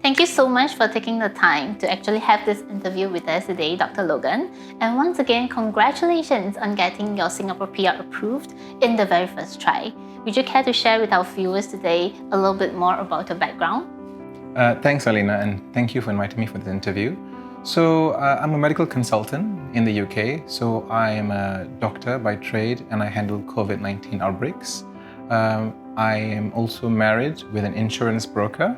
Thank you so much for taking the time to actually have this interview with us today, Dr. Logan. And once again, congratulations on getting your Singapore PR approved in the very first try. Would you care to share with our viewers today a little bit more about your background? Thanks, Elena, and thank you for inviting me for this interview. So I'm a medical consultant in the UK. So I am a doctor by trade and I handle COVID-19 outbreaks. I am also married with an insurance broker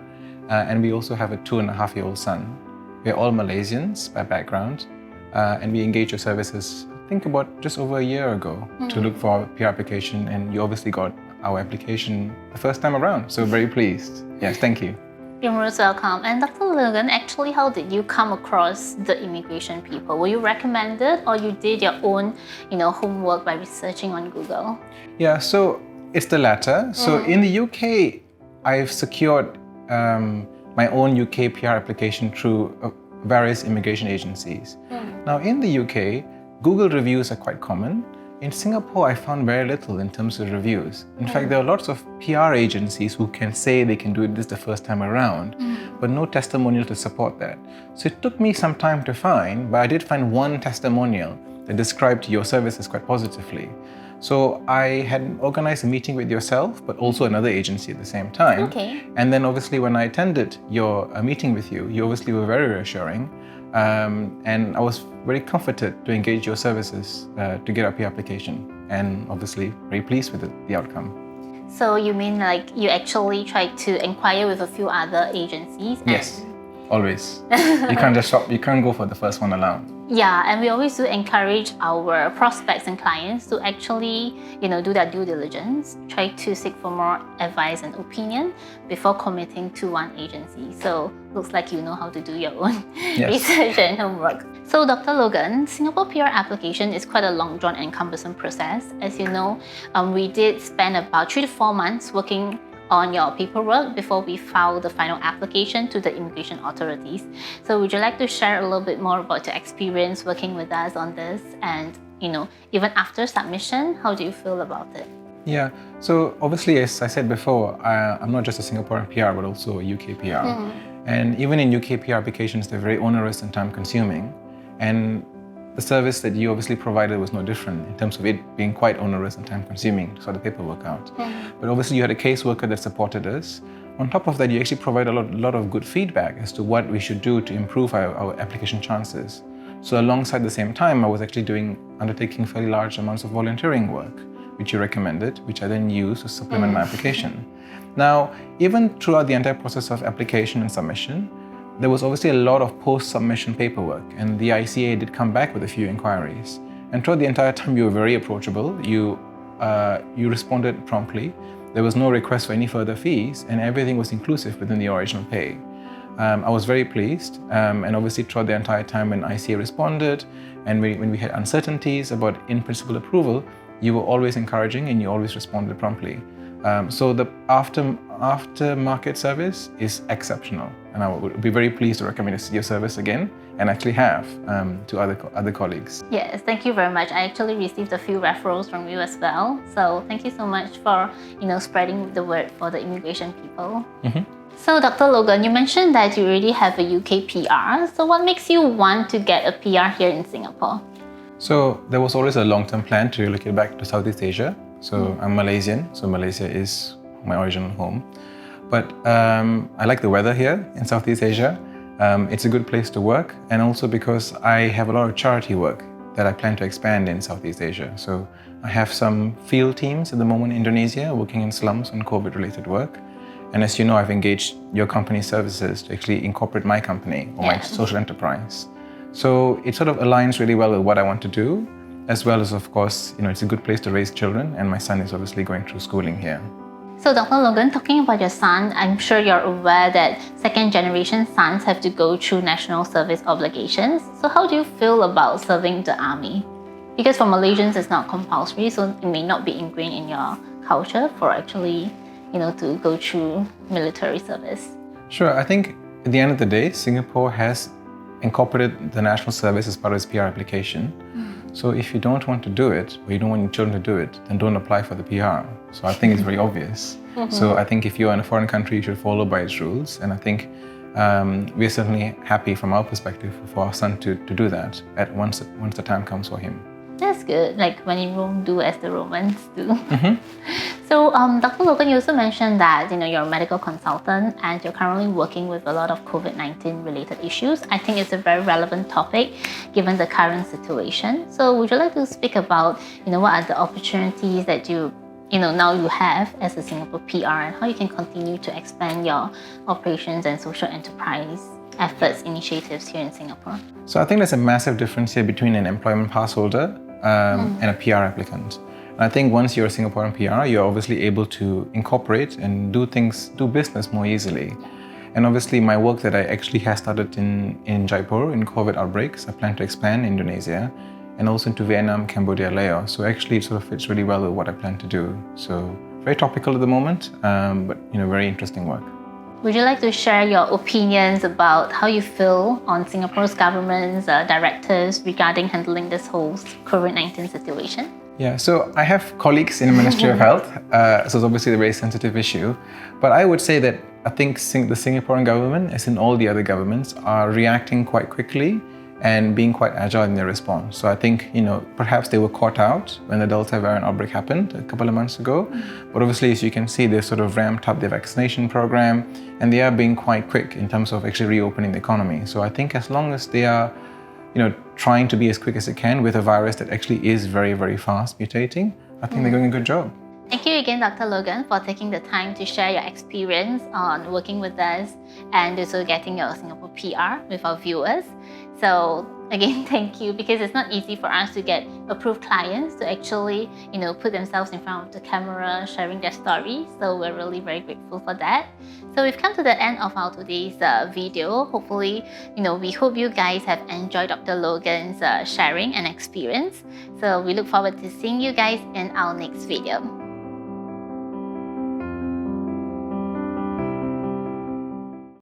and we also have a 2.5-year-old son. We're all Malaysians by background and we engaged your services, I think about just over a year ago to look for our PR application, and you obviously got our application the first time around. So very pleased. Yes, thank you. You're most welcome. And Dr. Logan, actually, how did you come across the immigration people? Were you recommended or you did your own, homework by researching on Google? Yeah, so it's the latter. So in the UK, I've secured my own UK PR application through various immigration agencies. Now in the UK, Google reviews are quite common. In Singapore, I found very little in terms of reviews. In fact, there are lots of PR agencies who can say they can do this the first time around, but no testimonial to support that. So it took me some time to find, but I did find one testimonial that described your services quite positively. So I had organized a meeting with yourself, but also another agency at the same time. Okay. And then obviously when I attended your meeting with you, you obviously were very reassuring. And I was very comforted to engage your services to get our PR application, and obviously very pleased with the outcome. So you mean like you actually tried to inquire with a few other agencies? Yes, always. You can't just shop, you can't go for the first one alone. Yeah, and we always do encourage our prospects and clients to actually, do their due diligence, try to seek for more advice and opinion before committing to one agency. So looks like you know how to do your own research and homework. So Dr. Logan, Singapore PR application is quite a long, drawn and cumbersome process. As you know, we did spend about 3 to 4 months working on your paperwork before we filed the final application to the immigration authorities. So would you like to share a little bit more about your experience working with us on this, and even after submission, how do you feel about it? Yeah, so obviously, as I said before, I'm not just a Singaporean PR but also a UK PR. And even in UK PR applications, they're very onerous and time consuming. And the service that you obviously provided was no different in terms of it being quite onerous and time consuming to sort the paperwork out. But obviously you had a caseworker that supported us. On top of that, you actually provided a lot of good feedback as to what we should do to improve our application chances. So alongside the same time, I was actually undertaking fairly large amounts of volunteering work, which you recommended, which I then used to supplement my application. Now, even throughout the entire process of application and submission, there was obviously a lot of post-submission paperwork, and the ICA did come back with a few inquiries. And throughout the entire time, you were very approachable. You responded promptly. There was no request for any further fees, and everything was inclusive within the original pay. I was very pleased, and obviously throughout the entire time when ICA responded, and when we had uncertainties about in-principle approval, you were always encouraging and you always responded promptly. So the after-market service is exceptional, and I would be very pleased to recommend your service again, and actually have to other colleagues. Yes, thank you very much. I actually received a few referrals from you as well. So thank you so much for spreading the word for the immigration people. So Dr. Logan, you mentioned that you already have a UK PR. So what makes you want to get a PR here in Singapore? So there was always a long-term plan to relocate back to Southeast Asia. So I'm Malaysian, so Malaysia is my original home. But I like the weather here in Southeast Asia. It's a good place to work, and also because I have a lot of charity work that I plan to expand in Southeast Asia. So I have some field teams at the moment in Indonesia working in slums on COVID-related work. And as you know, I've engaged your company's services to actually incorporate my company or my social enterprise. So it sort of aligns really well with what I want to do, as well as, of course, it's a good place to raise children, and my son is obviously going through schooling here. So Dr. Logan, talking about your son, I'm sure you're aware that second-generation sons have to go through national service obligations. So how do you feel about serving the army? Because for Malaysians, it's not compulsory, so it may not be ingrained in your culture for actually, to go through military service. Sure, I think at the end of the day, Singapore has incorporated the national service as part of its PR application. So if you don't want to do it, or you don't want your children to do it, then don't apply for the PR. So I think it's very obvious. So I think if you're in a foreign country, you should follow by its rules. And I think we are certainly happy from our perspective for our son to do that once the time comes for him. That's good. Like when in Rome, do as the Romans do. So, Dr. Logan, you also mentioned that you're a medical consultant and you're currently working with a lot of COVID-19 related issues. I think it's a very relevant topic given the current situation. So, would you like to speak about what are the opportunities that now you have as a Singapore PR and how you can continue to expand your operations and social enterprise efforts, initiatives here in Singapore? So I think there's a massive difference here between an employment pass holder and a PR applicant. And I think once you're a Singaporean PR, you're obviously able to incorporate and do business more easily. And obviously my work that I actually have started in Jaipur in COVID outbreaks, I plan to expand in Indonesia and also into Vietnam, Cambodia, Laos. So actually it sort of fits really well with what I plan to do. So very topical at the moment, but very interesting work. Would you like to share your opinions about how you feel on Singapore's government's directives regarding handling this whole COVID-19 situation? Yeah, so I have colleagues in the Ministry of Health, so it's obviously a very sensitive issue. But I would say that I think the Singaporean government, as in all the other governments, are reacting quite quickly and being quite agile in their response. So I think, perhaps they were caught out when the Delta variant outbreak happened a couple of months ago. But obviously, as you can see, they've sort of ramped up their vaccination program and they are being quite quick in terms of actually reopening the economy. So I think as long as they are, trying to be as quick as they can with a virus that actually is very, very fast mutating, I think they're doing a good job. Thank you again, Dr. Logan, for taking the time to share your experience on working with us and also getting your Singapore PR with our viewers. So again, thank you, because it's not easy for us to get approved clients to actually, put themselves in front of the camera, sharing their stories. So we're really very grateful for that. So we've come to the end of our today's video. Hopefully, we hope you guys have enjoyed Dr. Logan's sharing and experience. So we look forward to seeing you guys in our next video.